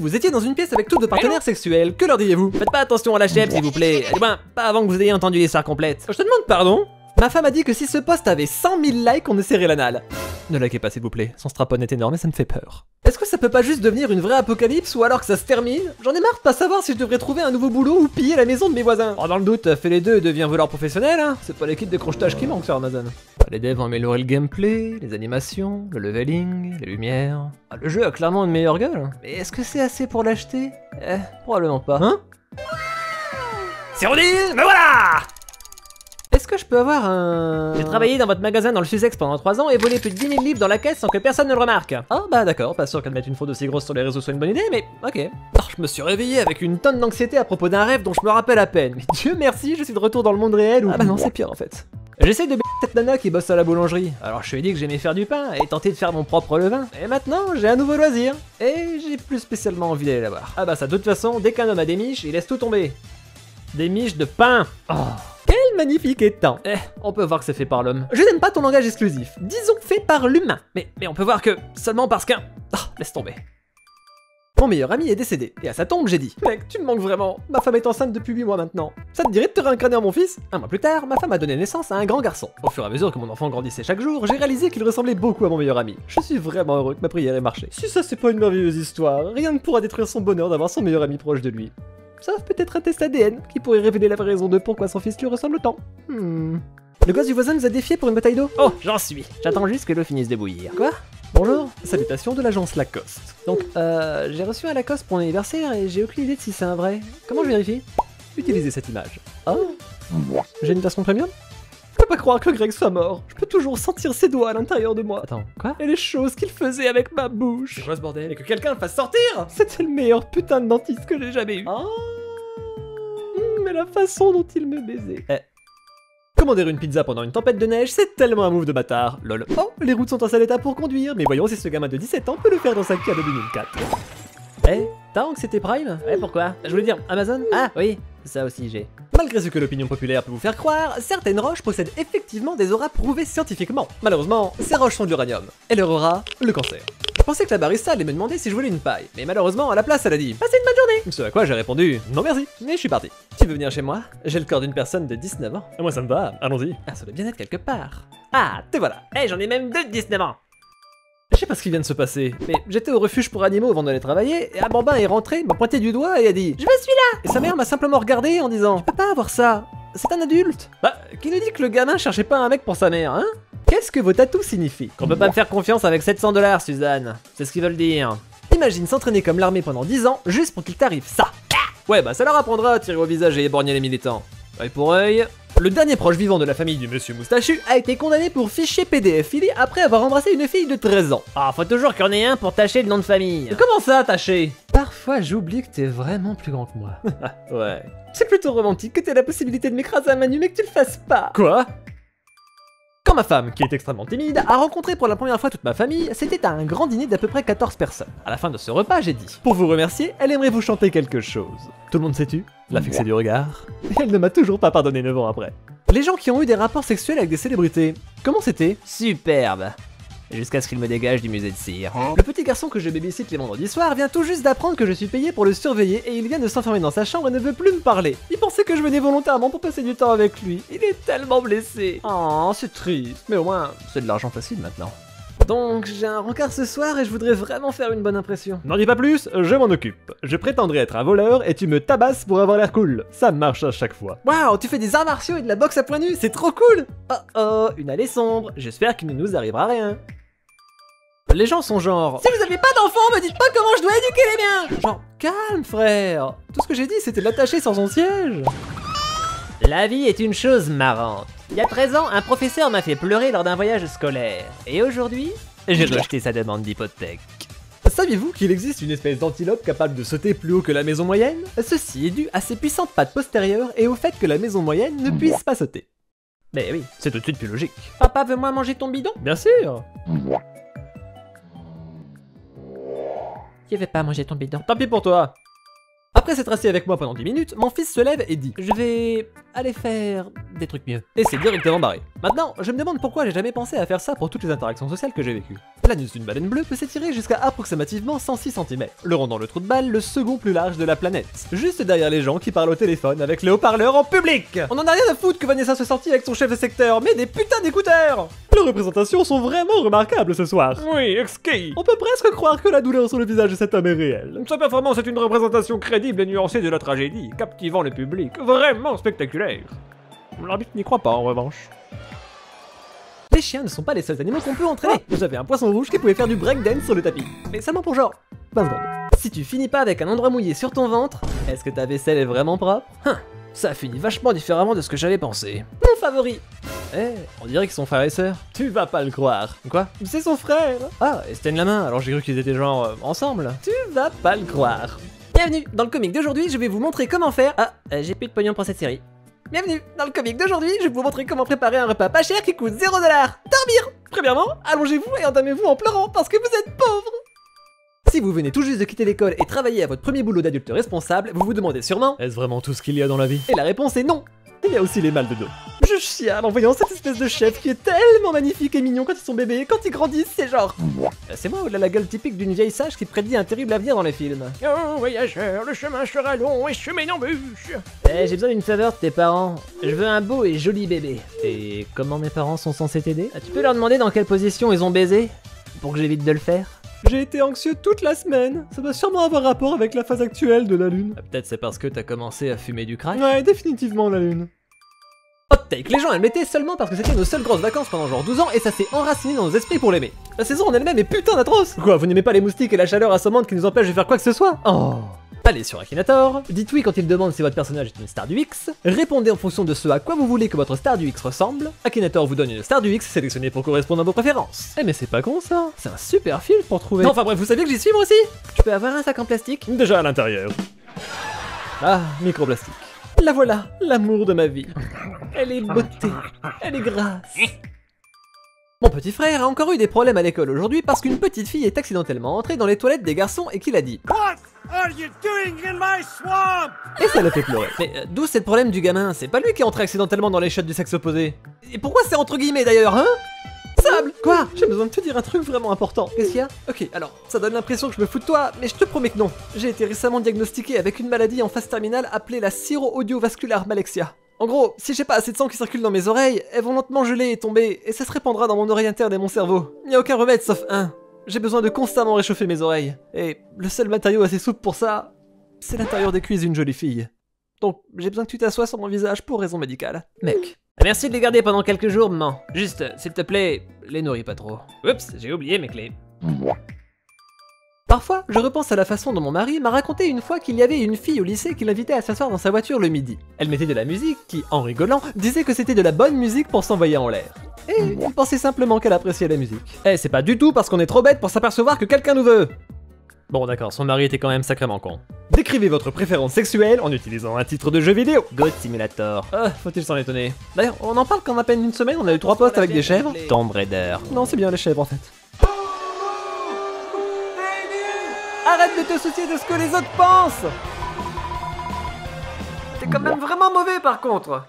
vous étiez dans une pièce avec tous vos partenaires sexuels, que leur diriez-vous? Faites pas attention à la chèvre s'il vous plaît. Du moins, pas avant que vous ayez entendu l'histoire complète. Je te demande pardon? Ma femme a dit que si ce post avait 100 000 likes, on ne serrait l'anal. Ne likez pas s'il vous plaît, son strapon est énorme et ça me fait peur. Est-ce que ça peut pas juste devenir une vraie apocalypse ou alors que ça se termine? J'en ai marre de pas savoir si je devrais trouver un nouveau boulot ou piller la maison de mes voisins. Oh, dans le doute, fais les deux et deviens voleur professionnel, hein. C'est pas l'équipe de crochetage qui manque sur Amazon. Les devs ont amélioré le gameplay, les animations, le leveling, les lumières. Ah, le jeu a clairement une meilleure gueule. Mais est-ce que c'est assez pour l'acheter? Probablement pas. Hein? C'est redit, me voilà! Est-ce que je peux avoir un... J'ai travaillé dans votre magasin dans le Sussex pendant 3 ans et volé plus de 10 000 livres dans la caisse sans que personne ne le remarque. Ah bah d'accord, pas sûr qu'admettre une faute aussi grosse sur les réseaux soit une bonne idée, mais ok. Oh, je me suis réveillé avec une tonne d'anxiété à propos d'un rêve dont je me rappelle à peine. Mais Dieu merci, je suis de retour dans le monde réel ou... Ah bah non, c'est pire en fait. J'essaie de cette nana qui bosse à la boulangerie. Alors je lui ai dit que j'aimais faire du pain et tenter de faire mon propre levain. Et maintenant, j'ai un nouveau loisir. Et j'ai plus spécialement envie d'aller la voir. Ah bah ça, de toute façon, dès qu'un homme a des miches, il laisse tout tomber. Des miches de pain. Oh. Quel magnifique étang. On peut voir que c'est fait par l'homme. Je n'aime pas ton langage exclusif. Disons fait par l'humain. Mais on peut voir que seulement parce qu'un... Oh, laisse tomber. Mon meilleur ami est décédé, et à sa tombe j'ai dit « Mec, tu me manques vraiment, ma femme est enceinte depuis 8 mois maintenant. Ça te dirait de te réincarner en mon fils ?» 1 mois plus tard, ma femme a donné naissance à un grand garçon. Au fur et à mesure que mon enfant grandissait chaque jour, j'ai réalisé qu'il ressemblait beaucoup à mon meilleur ami. Je suis vraiment heureux que ma prière ait marché. Si ça c'est pas une merveilleuse histoire, rien ne pourra détruire son bonheur d'avoir son meilleur ami proche de lui. Sauf peut-être un test ADN, qui pourrait révéler la vraie raison de pourquoi son fils lui ressemble autant. Le gosse du voisin nous a défiés pour une bataille d'eau. Oh, j'en suis. J'attends juste que l'eau finisse de bouillir. Quoi? Bonjour, salutations de l'agence Lacoste. Donc, j'ai reçu un Lacoste pour mon anniversaire et j'ai aucune idée de si c'est un vrai. Comment je vérifie? Utilisez cette image. Oh, j'ai une version premium? Je peux pas croire que Greg soit mort. Je peux toujours sentir ses doigts à l'intérieur de moi. Attends, quoi? Et les choses qu'il faisait avec ma bouche. C'est quoi ce bordel? Et que quelqu'un le fasse sortir? C'était le meilleur putain de dentiste que j'ai jamais eu. Oh. Mais la façon dont il me baisait. Commander une pizza pendant une tempête de neige, c'est tellement un move de bâtard, lol. Oh, les routes sont en sale état pour conduire, mais voyons si ce gamin de 17 ans peut le faire dans sa Kia de 2004. T'as anxiété Prime? Pourquoi? Je voulais dire, Amazon? Ah, oui, ça aussi j'ai. Malgré ce que l'opinion populaire peut vous faire croire, certaines roches possèdent effectivement des auras prouvées scientifiquement. Malheureusement, ces roches sont d'uranium, et leur aura, le cancer. Je pensais que la barista allait me demander si je voulais une paille, mais malheureusement, à la place, elle a dit « Passez une bonne journée !» Ce à quoi j'ai répondu « Non merci !» Mais je suis parti. Tu veux venir chez moi? J'ai le corps d'une personne de 19 ans. Moi ça me va, allons-y. Ah, ça doit bien être quelque part. Ah, te voilà. J'en ai même 2 de 19 ans. Je sais pas ce qui vient de se passer, mais j'étais au refuge pour animaux avant d'aller travailler, et un bambin est rentré, m'a pointé du doigt et a dit « Je me suis là !» Et sa mère m'a simplement regardé en disant « Tu peux pas avoir ça, c'est un adulte !» Bah, qui nous dit que le gamin cherchait pas un mec pour sa mère, hein? Qu'est-ce que vos tatous signifient? Qu'on peut pas me faire confiance avec 700 $, Suzanne. C'est ce qu'ils veulent dire. Imagine s'entraîner comme l'armée pendant 10 ans, juste pour qu'il t'arrive ça. Ouais, bah ça leur apprendra à tirer au visage et éborgner les militants. Œil pour œil. Le dernier proche vivant de la famille du monsieur moustachu a été condamné pour fichier pédophilie après avoir embrassé une fille de 13 ans. Ah, faut toujours qu'il y en ait un pour tâcher le nom de famille. Comment ça, tâcher? Parfois, j'oublie que t'es vraiment plus grand que moi. Ouais. C'est plutôt romantique que t'aies la possibilité de m'écraser à main nue, mais que tu le fasses pas. Quoi? Quand ma femme, qui est extrêmement timide, a rencontré pour la première fois toute ma famille, c'était à un grand dîner d'à peu près 14 personnes. À la fin de ce repas, j'ai dit, pour vous remercier, elle aimerait vous chanter quelque chose. Tout le monde s'est tu, l'a fixé du regard, et elle ne m'a toujours pas pardonné 9 ans après. Les gens qui ont eu des rapports sexuels avec des célébrités, comment c'était? Superbe. Jusqu'à ce qu'il me dégage du musée de cire. Le petit garçon que je babysitte les vendredis soirs vient tout juste d'apprendre que je suis payé pour le surveiller et il vient de s'enfermer dans sa chambre et ne veut plus me parler. Il pensait que je venais volontairement pour passer du temps avec lui. Il est tellement blessé. Oh, c'est triste. Mais au moins, c'est de l'argent facile maintenant. Donc, j'ai un rencard ce soir et je voudrais vraiment faire une bonne impression. N'en dis pas plus, je m'en occupe. Je prétendrai être un voleur et tu me tabasses pour avoir l'air cool. Ça marche à chaque fois. Waouh, tu fais des arts martiaux et de la boxe à poings nus, c'est trop cool. Oh, une allée sombre. J'espère qu'il ne nous arrivera rien. Les gens sont genre... Si vous avez pas d'enfant, me dites pas comment je dois éduquer les miens. Genre, calme frère. Tout ce que j'ai dit, c'était de l'attacher sur son siège. La vie est une chose marrante. Il y a 13 ans, un professeur m'a fait pleurer lors d'un voyage scolaire. Et aujourd'hui, j'ai rejeté sa demande d'hypothèque. Saviez-vous qu'il existe une espèce d'antilope capable de sauter plus haut que la maison moyenne? Ceci est dû à ses puissantes pattes postérieures et au fait que la maison moyenne ne puisse pas sauter. Mais oui, c'est tout de suite plus logique. Papa, veux-moi manger ton bidon? Bien sûr. Je vais pas manger ton bidon. Tant pis pour toi. Après s'être assis avec moi pendant 10 minutes, mon fils se lève et dit « Je vais aller faire des trucs mieux. » Et c'est directement barré. Maintenant, je me demande pourquoi j'ai jamais pensé à faire ça pour toutes les interactions sociales que j'ai vécues. L'anus d'une baleine bleue peut s'étirer jusqu'à approximativement 106 cm, le rendant le trou de balle le second plus large de la planète. Juste derrière les gens qui parlent au téléphone avec les haut-parleurs en public. On en a rien à foutre que Vanessa se sortit avec son chef de secteur, mais des putains d'écouteurs. Les représentations sont vraiment remarquables ce soir. Oui, exquis. On peut presque croire que la douleur sur le visage de cet homme est réelle. Sa performance est une représentation crédible et nuancée de la tragédie, captivant le public, vraiment spectaculaire. L'arbitre n'y croit pas en revanche. Les chiens ne sont pas les seuls animaux qu'on peut entraîner. J'avais un poisson rouge qui pouvait faire du breakdance sur le tapis. Mais seulement pour genre 20 secondes. Si tu finis pas avec un endroit mouillé sur ton ventre, est-ce que ta vaisselle est vraiment propre? Ça finit vachement différemment de ce que j'avais pensé. Mon favori. On dirait qu'ils sont frères et sœurs. Tu vas pas le croire. Quoi? C'est son frère. Ah, et c'était la main, alors j'ai cru qu'ils étaient genre ensemble. Tu vas pas le croire. Bienvenue, dans le comic d'aujourd'hui, je vais vous montrer comment faire... j'ai plus de pognon pour cette série. Bienvenue, dans le comic d'aujourd'hui, je vais vous montrer comment préparer un repas pas cher qui coûte 0$. Dormir. Premièrement, allongez-vous et entamez-vous en pleurant parce que vous êtes pauvre. Si vous venez tout juste de quitter l'école et travailler à votre premier boulot d'adulte responsable, vous vous demandez sûrement: est-ce vraiment tout ce qu'il y a dans la vie? Et la réponse est non. Il y a aussi les mal de dos. Je chiale en voyant cette espèce de chef qui est tellement magnifique et mignon quand ils sont bébés, et quand ils grandissent, c'est genre... C'est moi ou la gueule typique d'une vieille sage qui prédit un terrible avenir dans les films. Oh voyageur, le chemin sera long et chemin d'embûche. J'ai besoin d'une faveur de tes parents. Je veux un beau et joli bébé. Et comment mes parents sont censés t'aider? Tu peux leur demander dans quelle position ils ont baisé? Pour que j'évite de le faire. J'ai été anxieux toute la semaine. Ça doit sûrement avoir rapport avec la phase actuelle de la lune. Peut-être c'est parce que t'as commencé à fumer du crack. Ouais, définitivement la lune. Hot take, les gens l'aimaient seulement parce que c'était nos seules grosses vacances pendant genre 12 ans et ça s'est enraciné dans nos esprits pour l'aimer. La saison en elle-même est putain d'atroce. Quoi, vous n'aimez pas les moustiques et la chaleur assommante qui nous empêche de faire quoi que ce soit? Oh. Allez sur Akinator, dites oui quand il demande si votre personnage est une star du X, répondez en fonction de ce à quoi vous voulez que votre star du X ressemble, Akinator vous donne une star du X sélectionnée pour correspondre à vos préférences. Eh mais c'est pas con ça, c'est un super fil pour trouver... Non enfin bref, vous saviez que j'y suis moi aussi? Je peux avoir un sac en plastique? Déjà à l'intérieur. Ah, microplastique. La voilà, l'amour de ma vie. Elle est beauté, elle est grâce. Mon petit frère a encore eu des problèmes à l'école aujourd'hui parce qu'une petite fille est accidentellement entrée dans les toilettes des garçons et qu'il a dit: What are you doing in my swamp? Et ça l'a fait pleurer. Mais d'où c'est le problème du gamin? C'est pas lui qui est entré accidentellement dans les chiottes du sexe opposé. Et pourquoi c'est entre guillemets d'ailleurs, hein? Sable! Quoi? J'ai besoin de te dire un truc vraiment important. Qu'est-ce qu'il y a? Ok, alors, ça donne l'impression que je me fous de toi, mais je te promets que non. J'ai été récemment diagnostiqué avec une maladie en phase terminale appelée la syro-audiovasculaire malexia. En gros, si j'ai pas assez de sang qui circule dans mes oreilles, elles vont lentement geler et tomber, et ça se répandra dans mon oreille interne et mon cerveau. Il n'y a aucun remède sauf un. J'ai besoin de constamment réchauffer mes oreilles. Et le seul matériau assez souple pour ça, c'est l'intérieur des cuisses d'une jolie fille. Donc, j'ai besoin que tu t'assoies sur mon visage pour raison médicale. Mec. Merci de les garder pendant quelques jours, maman. Juste, s'il te plaît, les nourris pas trop. Oups, j'ai oublié mes clés. Parfois, je repense à la façon dont mon mari m'a raconté une fois qu'il y avait une fille au lycée qui l'invitait à s'asseoir dans sa voiture le midi. Elle mettait de la musique qui, en rigolant, disait que c'était de la bonne musique pour s'envoyer en l'air. Et il pensait simplement qu'elle appréciait la musique. Eh, c'est pas du tout parce qu'on est trop bête pour s'apercevoir que quelqu'un nous veut. Bon d'accord, son mari était quand même sacrément con. Décrivez votre préférence sexuelle en utilisant un titre de jeu vidéo. God Simulator. Faut-il s'en étonner. D'ailleurs, on en parle qu'en à peine une semaine, on a eu 3 posts avec des chèvres. Tomb Raider. Non, c'est bien les chèvres en fait. Arrête de te soucier de ce que les autres pensent. T'es quand même vraiment mauvais par contre.